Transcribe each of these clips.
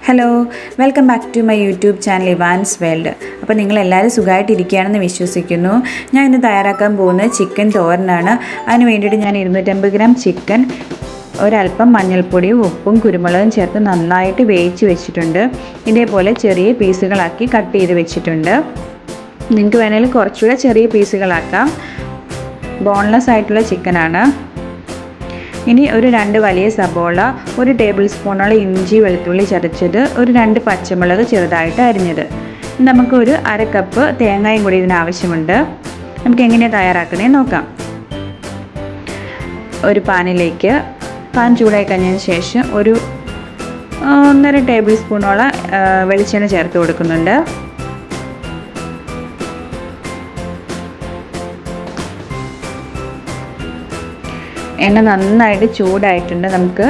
Hello, welcome back to my YouTube channel Evans world. അപ്പോൾ നിങ്ങളെല്ലാവരും സുഖമായിട്ടിരിക്കുകയാണെന്ന് വിശ്വസിക്കുന്നു. ഞാൻ ഇന്ന് തയ്യാറാക്കാൻ പോകുന്നത് ചിക്കൻ തോരനാണ്. അതിന് വേണ്ടിയിട്ട് ഞാൻ 250 ഗ്രാം ചിക്കൻ, ഒരല്പം മഞ്ഞൾപ്പൊടിയും ഉപ്പും കുരുമുളകും ചേർത്ത് നന്നായിട്ട് വേവിച്ച് വെച്ചിട്ടുണ്ട്. ഇതേപോലെ ചെറിയ പീസുകളാക്കി കട്ട് ചെയ്ത് വെച്ചിട്ടുണ്ട്. നിങ്ങൾക്ക് വേണമെങ്കിൽ കുറച്ചുകൂടെ ചെറിയ പീസുകളാക്കാം. ബോൺലെസ് ആയിട്ടുള്ള ചിക്കനാണ്. ഇനി ഒരു 2 വലിയ സബോള, 1 ടേബിൾ സ്പൂണോളം ഇഞ്ചി വെളുത്തുള്ളി ചതച്ചത്, ഒരു 2 പച്ചമുളക് ചെറുതായിട്ട് അരിഞ്ഞത്. നമുക്ക് ഒരു 1/2 കപ്പ് തേങ്ങയും കൂടി ഇതിനാവശ്യമുണ്ട്. നമുക്ക് എങ്ങനെയാണ് തയ്യാറാക്കുന്നതെന്ന് നോക്കാം. ഒരു പാൻ ചൂടായി കഴിഞ്ഞതിന് ശേഷം ഒരു 1.5 ടേബിൾ സ്പൂണോളം വെളിച്ചെണ്ണ ചേർത്ത് കൊടുക്കുന്നുണ്ട്. എണ്ണ നന്നായിട്ട് ചൂടായിട്ടുണ്ട്. നമുക്ക്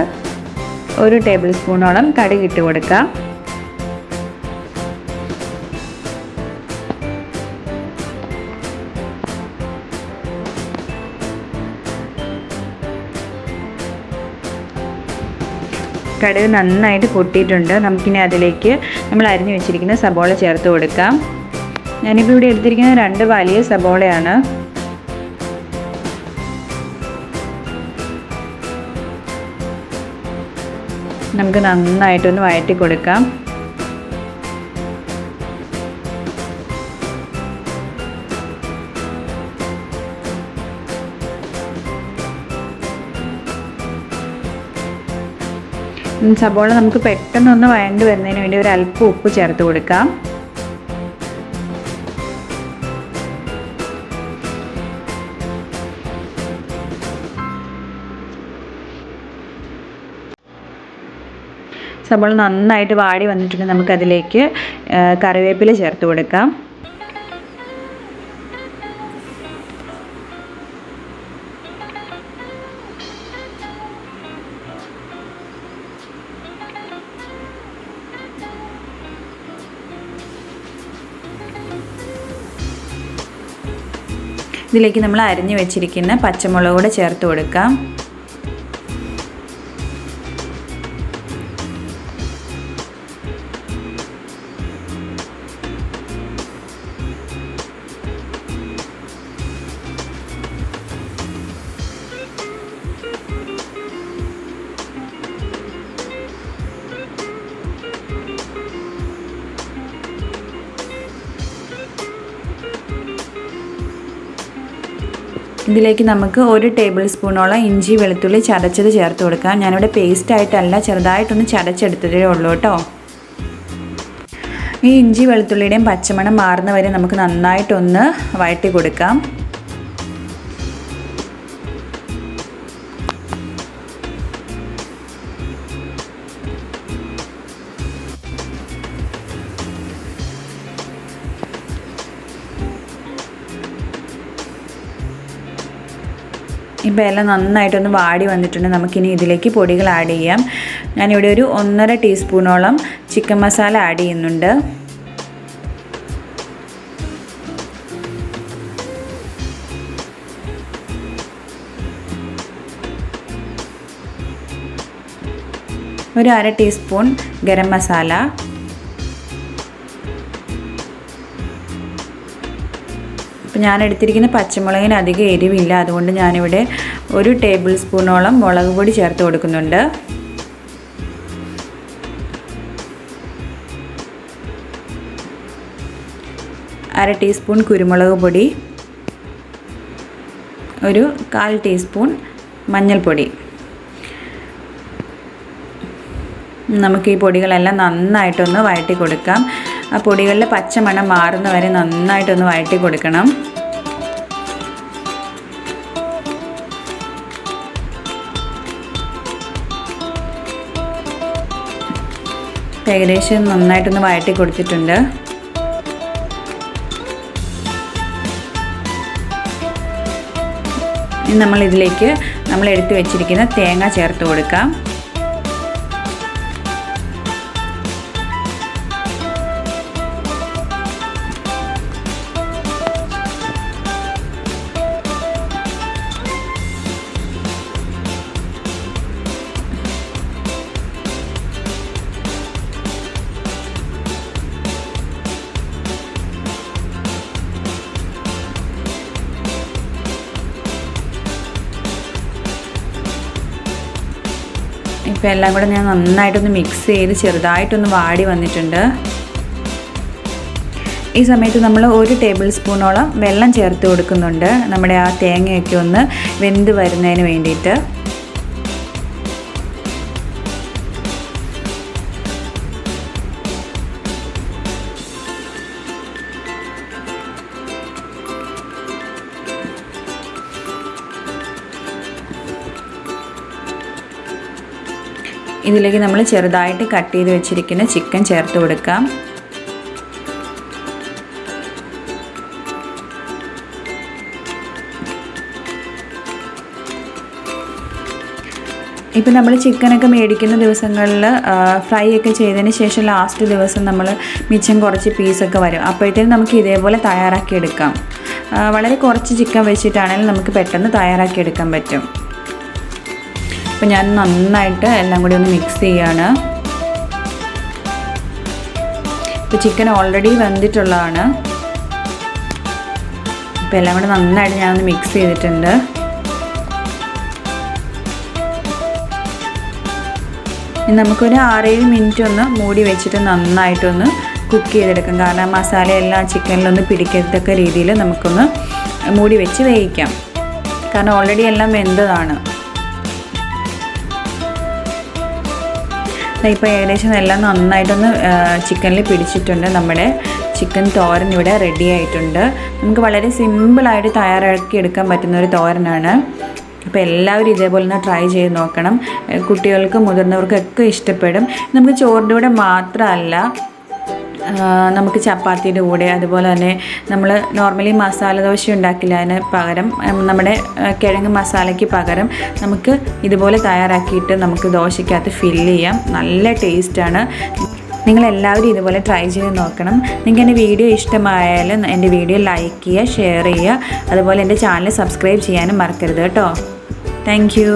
1 ടേബിൾ സ്പൂണോളം കടുക് ഇട്ട് കൊടുക്കാം. കടുക് നന്നായിട്ട് പൊട്ടിയിട്ടുണ്ട്. നമുക്കിനി അതിലേക്ക് നമ്മൾ അരിഞ്ഞു വെച്ചിരിക്കുന്ന സബോള ചേർത്ത് കൊടുക്കാം. ഞാനിപ്പോൾ ഇവിടെ എടുത്തിരിക്കുന്നത് 2 വലിയ സബോളയാണ്. നമുക്ക് നന്നായിട്ടൊന്ന് വഴറ്റി കൊടുക്കാം. സബോള നമുക്ക് പെട്ടെന്നൊന്ന് വഴണ്ടി വരുന്നതിന് വേണ്ടി ഒരു അല്പം ഉപ്പ് ചേർത്ത് കൊടുക്കാം. സബോള നന്നായിട്ട് വാടി വന്നിട്ടുണ്ടെങ്കിൽ നമുക്കതിലേക്ക് കറിവേപ്പില ചേർത്ത് കൊടുക്കാം. ഇതിലേക്ക് നമ്മൾ അരിഞ്ഞു വെച്ചിരിക്കുന്ന പച്ചമുളക് കൂടെ ചേർത്ത് കൊടുക്കാം. ഇതിലേക്ക് നമുക്ക് 1 ടേബിൾ സ്പൂണോളം ഇഞ്ചി വെളുത്തുള്ളി ചതച്ചത് ചേർത്ത് കൊടുക്കാം. ഞാനിവിടെ പേസ്റ്റായിട്ടല്ല, ചെറുതായിട്ടൊന്ന് ചതച്ചെടുത്തതേ ഉള്ളൂ കേട്ടോ. ഈ ഇഞ്ചി വെളുത്തുള്ളിയുടെയും പച്ചമണം മാറുന്ന വരെ നമുക്ക് നന്നായിട്ടൊന്ന് വഴറ്റി കൊടുക്കാം. ഇപ്പോൾ എല്ലാം നന്നായിട്ടൊന്ന് വാടി വന്നിട്ടുണ്ട്. നമുക്കിനി ഇതിലേക്ക് പൊടികൾ ആഡ് ചെയ്യാം. ഞാനിവിടെ ഒരു 1.5 ടീസ്പൂണോളം ചിക്കൻ മസാല ആഡ് ചെയ്യുന്നുണ്ട്. ഒരു 1/2 ടീസ്പൂൺ ഗരം മസാല, അപ്പോൾ ഞാൻ എടുത്തിരിക്കുന്ന പച്ചമുളകിന് അധികം എരിവില്ല, അതുകൊണ്ട് ഞാനിവിടെ 1 ടേബിൾ സ്പൂണോളം മുളക് പൊടി ചേർത്ത് കൊടുക്കുന്നുണ്ട്. അര ടീസ്പൂൺ കുരുമുളക് പൊടി, ഒരു 1/4 ടീസ്പൂൺ മഞ്ഞൾപ്പൊടി. നമുക്ക് ഈ പൊടികളെല്ലാം നന്നായിട്ടൊന്ന് വഴറ്റി കൊടുക്കാം. ആ പൊടികളിലെ പച്ചമണം മാറുന്ന വരെ നന്നായിട്ടൊന്ന് വഴറ്റി കൊടുക്കണം. ഏകദേശം നന്നായിട്ടൊന്ന് വഴറ്റി കൊടുത്തിട്ടുണ്ട്. ഇനി നമ്മളിതിലേക്ക് നമ്മൾ എടുത്തു വെച്ചിരിക്കുന്ന തേങ്ങ ചേർത്ത് കൊടുക്കാം. അപ്പോൾ എല്ലാം കൂടെ ഞാൻ നന്നായിട്ടൊന്ന് മിക്സ് ചെയ്ത് ചെറുതായിട്ടൊന്ന് വാടി വന്നിട്ടുണ്ട്. ഈ സമയത്ത് നമ്മൾ 1 ടേബിൾ സ്പൂണോളം വെള്ളം ചേർത്ത് കൊടുക്കുന്നുണ്ട്, നമ്മുടെ ആ തേങ്ങയൊക്കെ ഒന്ന് വെന്ത് വരുന്നതിന് വേണ്ടിയിട്ട്. ഇതിലേക്ക് നമ്മൾ ചെറുതായിട്ട് കട്ട് ചെയ്ത് വെച്ചിരിക്കുന്ന ചിക്കൻ ചേർത്ത് കൊടുക്കാം. ഇപ്പം നമ്മൾ ചിക്കനൊക്കെ മേടിക്കുന്ന ദിവസങ്ങളിൽ ഫ്രൈ ഒക്കെ ചെയ്തതിന് ശേഷം ലാസ്റ്റ് ദിവസം നമ്മൾ മിച്ചം കുറച്ച് പീസൊക്കെ വരും. അപ്പോഴത്തേനും നമുക്ക് ഇതേപോലെ തയ്യാറാക്കിയെടുക്കാം. വളരെ കുറച്ച് ചിക്കൻ വെച്ചിട്ടാണെങ്കിലും നമുക്ക് പെട്ടെന്ന് തയ്യാറാക്കിയെടുക്കാൻ പറ്റും. അപ്പോൾ ഞാൻ നന്നായിട്ട് എല്ലാം കൂടി ഒന്ന് മിക്സ് ചെയ്യാണ്. ഇപ്പോൾ ചിക്കൻ ഓൾറെഡി വെന്തിട്ടുള്ളതാണ്. അപ്പോൾ എല്ലാം കൂടി നന്നായിട്ട് ഞാനൊന്ന് മിക്സ് ചെയ്തിട്ടുണ്ട്. ഇനി നമുക്കൊരു 6-7 മിനിറ്റ് ഒന്ന് മൂടി വെച്ചിട്ട് നന്നായിട്ടൊന്ന് കുക്ക് ചെയ്തെടുക്കാം. കാരണം മസാലയെല്ലാം ചിക്കനിലൊന്ന് പിടിക്കത്തക്ക രീതിയിൽ നമുക്കൊന്ന് മൂടി വെച്ച് വേവിക്കാം. കാരണം ഓൾറെഡി എല്ലാം വെന്തതാണ്. ഇപ്പോൾ ഏകദേശം എല്ലാം നന്നായിട്ടൊന്ന് ചിക്കനിൽ പിടിച്ചിട്ടുണ്ട്. നമ്മുടെ ചിക്കൻ തോരൻ ഇവിടെ റെഡി ആയിട്ടുണ്ട്. നമുക്ക് വളരെ സിമ്പിളായിട്ട് തയ്യാറാക്കി എടുക്കാൻ പറ്റുന്ന ഒരു തോരനാണ്. അപ്പോൾ എല്ലാവരും ഇതേപോലെ ഒന്ന് ട്രൈ ചെയ്ത് നോക്കണം. കുട്ടികൾക്കും മുതിർന്നവർക്കൊക്കെ ഇഷ്ടപ്പെടും. നമുക്ക് ചോറിൻ്റെ കൂടെ മാത്രമല്ല, നമുക്ക് ചപ്പാത്തിയുടെ കൂടെ, അതുപോലെ തന്നെ നമ്മൾ നോർമലി മസാല ദോശ ഉണ്ടാക്കില്ല, അതിന് പകരം നമ്മുടെ കിഴങ്ങ് മസാലയ്ക്ക് പകരം നമുക്ക് ഇതുപോലെ തയ്യാറാക്കിയിട്ട് നമുക്ക് ദോശയ്ക്കകത്ത് ഫില്ല് ചെയ്യാം. നല്ല ടേസ്റ്റാണ്. നിങ്ങളെല്ലാവരും ഇതുപോലെ ട്രൈ ചെയ്ത് നോക്കണം. നിങ്ങൾക്ക് എൻ്റെ വീഡിയോ ഇഷ്ടമായാലും എൻ്റെ വീഡിയോ ലൈക്ക് ചെയ്യുക, ഷെയർ ചെയ്യുക, അതുപോലെ എൻ്റെ ചാനൽ സബ്സ്ക്രൈബ് ചെയ്യാനും മറക്കരുത് കേട്ടോ. Thank you.